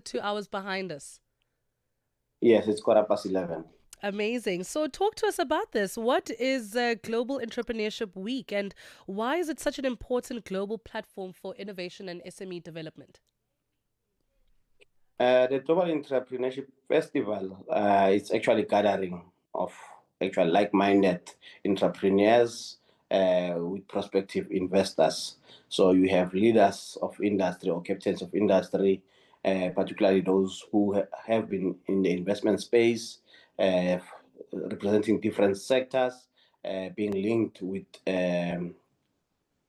2 hours behind us. Yes, it's 11:15. Amazing. So, talk to us about this. What is Global Entrepreneurship Week, and why is it such an important global platform for innovation and SME development? The Global Entrepreneurship Festival it's actually gathering of actually like-minded entrepreneurs with prospective investors. So you have leaders of industry or captains of industry, particularly those who have been in the investment space, representing different sectors, being linked with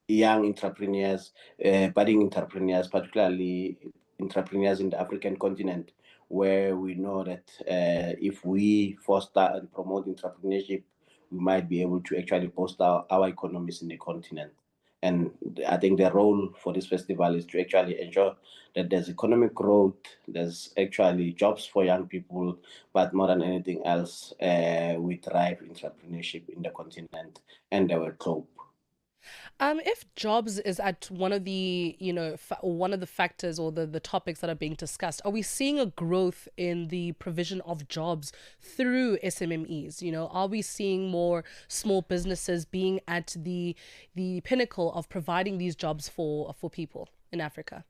young entrepreneurs, budding entrepreneurs, particularly entrepreneurs in the African continent, where we know that if we foster and promote entrepreneurship, we might be able to actually boost our economies in the continent. And I think the role for this festival is to actually ensure that there's economic growth, there's actually jobs for young people, but more than anything else, we thrive entrepreneurship in the continent and our globe. If jobs is at one of the, one of the factors or the topics that are being discussed, are we seeing a growth in the provision of jobs through SMMEs? Are we seeing more small businesses being at the pinnacle of providing these jobs for people in Africa?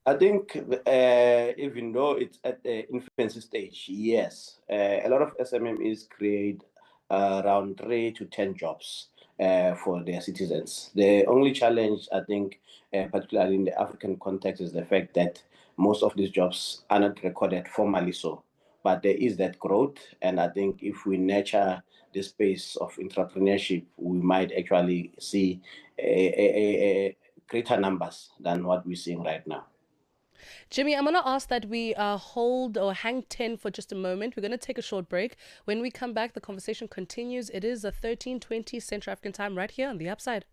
I think even though it's at the infancy stage, yes, a lot of SMMEs create around 3 to 10 jobs for their citizens. The only challenge, I think, particularly in the African context, is the fact that most of these jobs are not recorded formally so. But there is that growth, and I think if we nurture the space of entrepreneurship, we might actually see greater numbers than what we're seeing right now. Jimmy, I'm going to ask that we hold or hang 10 for just a moment. We're going to take a short break. When we come back, the conversation continues. It is a 13:20 Central African time right here on the Upside.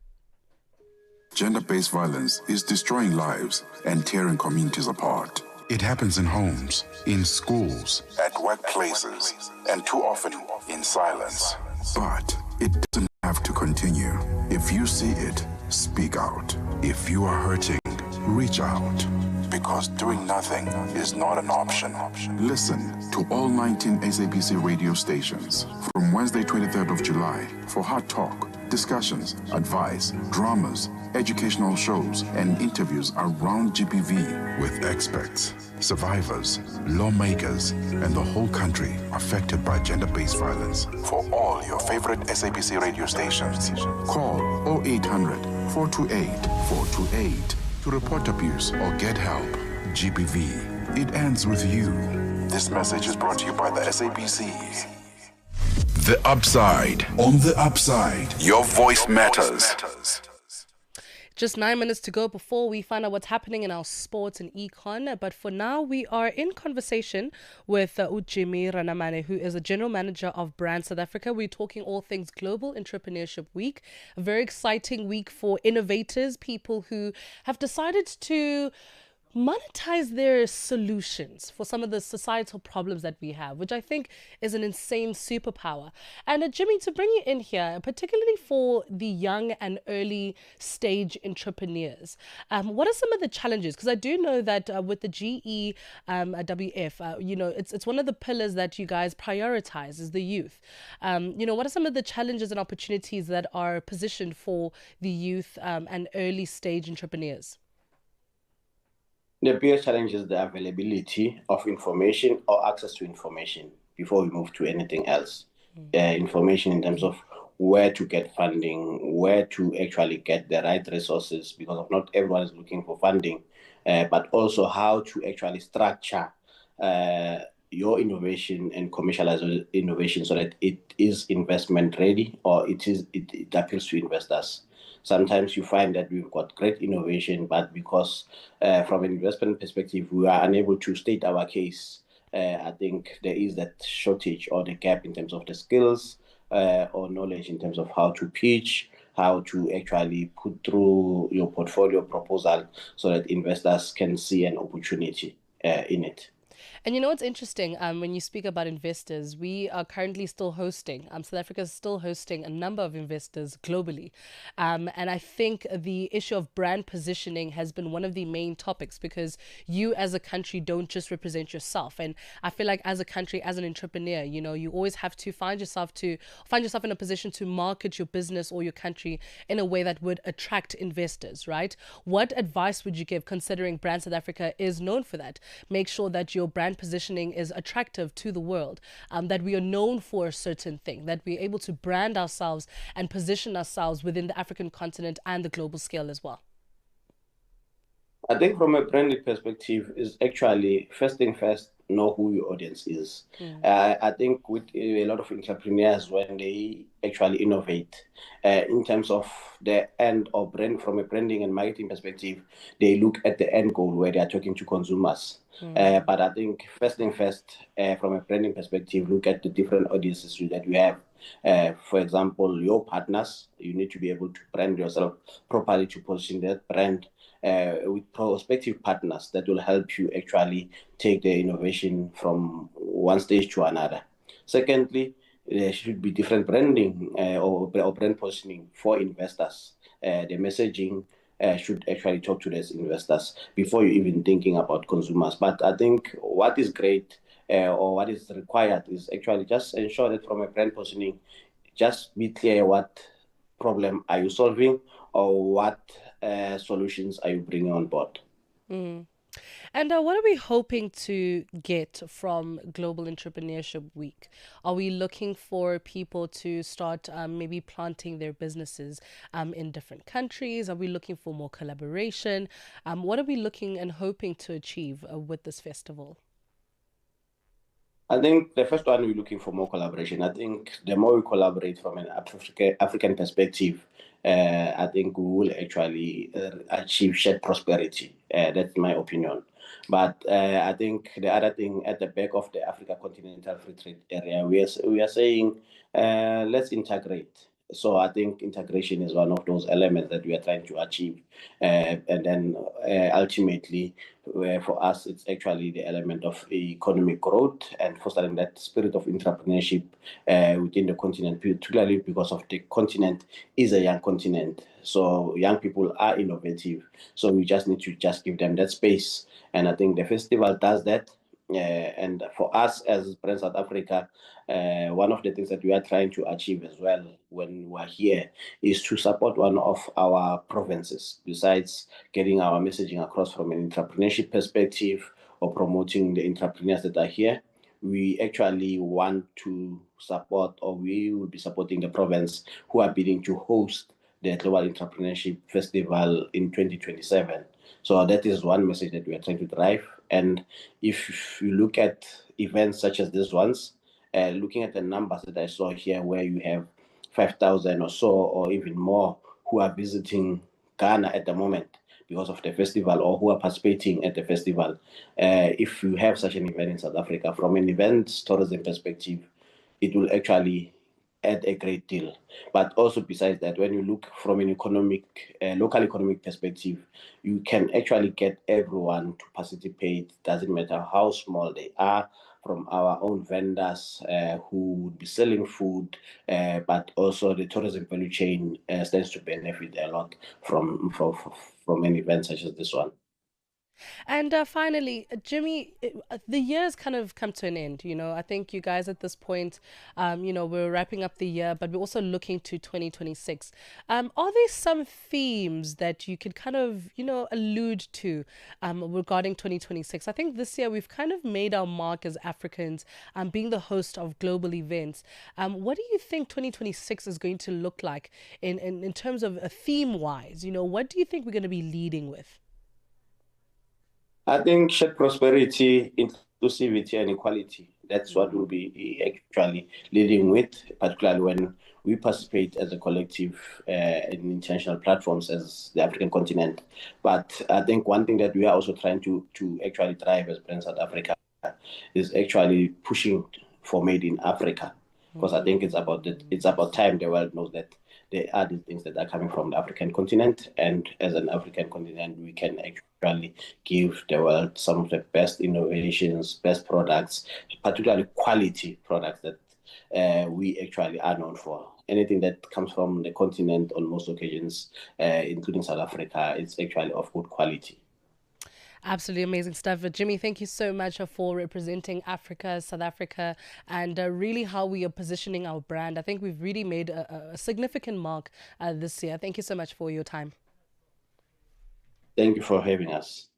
Gender-based violence is destroying lives and tearing communities apart. It happens in homes, in schools, at workplaces, and too often in silence. But it doesn't have to continue. If you see it, speak out. If you are hurting, reach out. Because doing nothing is not an option. Listen to all 19 SABC radio stations from Wednesday, 23rd of July for hard talk, discussions, advice, dramas, educational shows, and interviews around GBV with experts, survivors, lawmakers, and the whole country affected by gender-based violence. For all your favorite SABC radio stations, call 0800 428 428 to report abuse or get help. GBV, it ends with you. This message is brought to you by the SABC. The Upside. On the Upside, your voice matters. Just 9 minutes to go before we find out what's happening in our sports and econ. But for now, we are in conversation with Jimmy Ranamane, who is a general manager of Brand South Africa. We're talking all things Global Entrepreneurship Week, a very exciting week for innovators, people who have decided to monetize their solutions for some of the societal problems that we have, which I think is an insane superpower. And Jimmy, to bring you in here, particularly for the young and early stage entrepreneurs, what are some of the challenges? Because I do know that with the GEWF, it's one of the pillars that you guys prioritize is the youth. What are some of the challenges and opportunities that are positioned for the youth and early stage entrepreneurs? The biggest challenge is the availability of information or access to information before we move to anything else. Information in terms of where to get funding, where to actually get the right resources, because of not everyone is looking for funding, but also how to actually structure your innovation and commercialize innovation so that it is investment ready or it appeals to investors. Sometimes you find that we've got great innovation, but because from an investment perspective, we are unable to state our case. I think there is that shortage or the gap in terms of the skills or knowledge in terms of how to pitch, how to actually put through your portfolio proposal so that investors can see an opportunity in it. And you know what's interesting? When you speak about investors, we are currently still hosting. South Africa is still hosting a number of investors globally, and I think the issue of brand positioning has been one of the main topics because you, as a country, don't just represent yourself. And I feel like as a country, as an entrepreneur, you always have to find yourself in a position to market your business or your country in a way that would attract investors, right? What advice would you give, considering Brand South Africa is known for that? Make sure that your brand positioning is attractive to the world, that we are known for a certain thing, that we're able to brand ourselves and position ourselves within the African continent and the global scale as well. I think from a branding perspective is actually first thing first, know who your audience is. I think with a lot of entrepreneurs, when they actually innovate in terms of the end or brand, from a branding and marketing perspective, they look at the end goal where they are talking to consumers. But I think first thing first, from a branding perspective, look at the different audiences that you have. For example, your partners, you need to be able to brand yourself properly to position that brand with prospective partners that will help you actually take the innovation from one stage to another. Secondly, there should be different branding or brand positioning for investors. The messaging should actually talk to those investors before you even thinking about consumers. But I think what is great or what is required is actually just ensure that from a brand positioning, just be clear what problem are you solving or what solutions are you bringing on board. And what are we hoping to get from Global Entrepreneurship Week? Are we looking for people to start maybe planting their businesses in different countries? Are we looking for more collaboration? What are we looking and hoping to achieve with this festival? I think the first one, we're looking for more collaboration. I think the more we collaborate from an African perspective, I think we will actually achieve shared prosperity. That's my opinion. But I think the other thing at the back of the Africa Continental Free Trade Area, we are saying let's integrate. So I think integration is one of those elements that we are trying to achieve. And then ultimately, for us, it's actually the element of economic growth and fostering that spirit of entrepreneurship within the continent, particularly because of the continent is a young continent. So young people are innovative. So we just need to just give them that space. And I think the festival does that. And for us as Brand South Africa, one of the things that we are trying to achieve as well when we're here is to support one of our provinces, besides getting our messaging across from an entrepreneurship perspective or promoting the entrepreneurs that are here. We actually want to support, or we will be supporting the province who are bidding to host the Global Entrepreneurship Festival in 2027. So that is one message that we are trying to drive. And if you look at events such as these ones, looking at the numbers that I saw here, where you have 5,000 or so, or even more, who are visiting Ghana at the moment because of the festival, or who are participating at the festival. If you have such an event in South Africa, from an events tourism perspective, it will actually add a great deal. But also besides that, when you look from an local economic perspective, you can actually get everyone to participate. Doesn't matter how small they are, from our own vendors who would be selling food, but also the tourism value chain stands to benefit a lot from an event such as this one. And finally, Jimmy, the year's kind of come to an end. I think you guys at this point, we're wrapping up the year, but we're also looking to 2026. Are there some themes that you could kind of, allude to regarding 2026? I think this year we've kind of made our mark as Africans, being the host of global events. What do you think 2026 is going to look like in terms of theme-wise? What do you think we're going to be leading with? I think shared prosperity, inclusivity, and equality. That's what we'll be actually leading with, particularly when we participate as a collective in international platforms as the African continent. But I think one thing that we are also trying to actually drive as Brand South Africa is actually pushing for made in Africa, because I think it's about time the world knows that there are these things that are coming from the African continent, and as an African continent, we can actually actually give the world some of the best innovations, best products, particularly quality products that we actually are known for. Anything that comes from the continent on most occasions, including South Africa, it's actually of good quality. Absolutely amazing stuff. Jimmy, thank you so much for representing Africa, South Africa, and really how we are positioning our brand. I think we've really made a significant mark this year. Thank you so much for your time. Thank you for having us.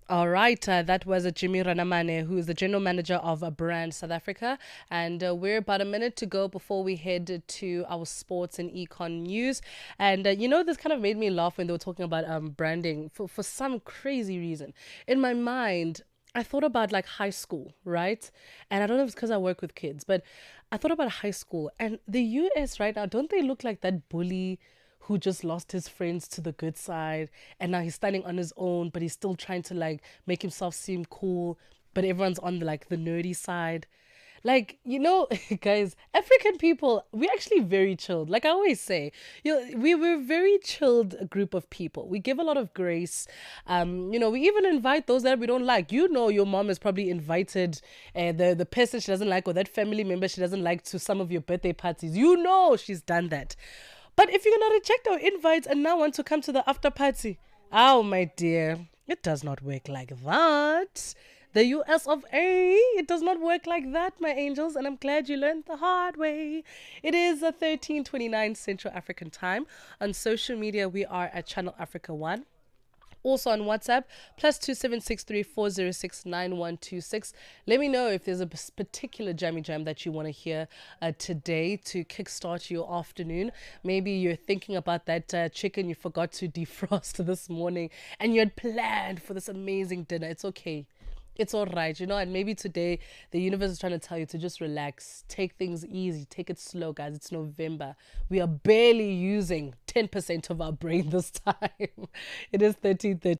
All right, that was Jimmy Ranamane, who is the general manager of Brand South Africa. And we're about a minute to go before we head to our sports and econ news. And, this kind of made me laugh when they were talking about branding for some crazy reason. In my mind, I thought about like high school, right? And I don't know if it's because I work with kids, but I thought about high school. And the US right now, don't they look like that bully who just lost his friends to the good side and now he's standing on his own, but he's still trying to like make himself seem cool, but everyone's on the nerdy side. Like, guys, African people, we're actually very chilled. Like I always say, we're a very chilled group of people. We give a lot of grace. We even invite those that we don't like. Your mom has probably invited the person she doesn't like or that family member she doesn't like to some of your birthday parties. She's done that. But if you're going to reject our invites and now want to come to the after party, oh, my dear, it does not work like that. The US of A, it does not work like that, my angels, and I'm glad you learned the hard way. It is 13:29 Central African time. On social media, we are at Channel Africa 1. Also on WhatsApp, +27634069126. Let me know if there's a particular jammy jam that you want to hear today to kickstart your afternoon. Maybe you're thinking about that chicken you forgot to defrost this morning and you had planned for this amazing dinner. It's okay. It's all right, and maybe today the universe is trying to tell you to just relax, take things easy, take it slow, guys. It's November. We are barely using 10% of our brain this time. It is 13:30.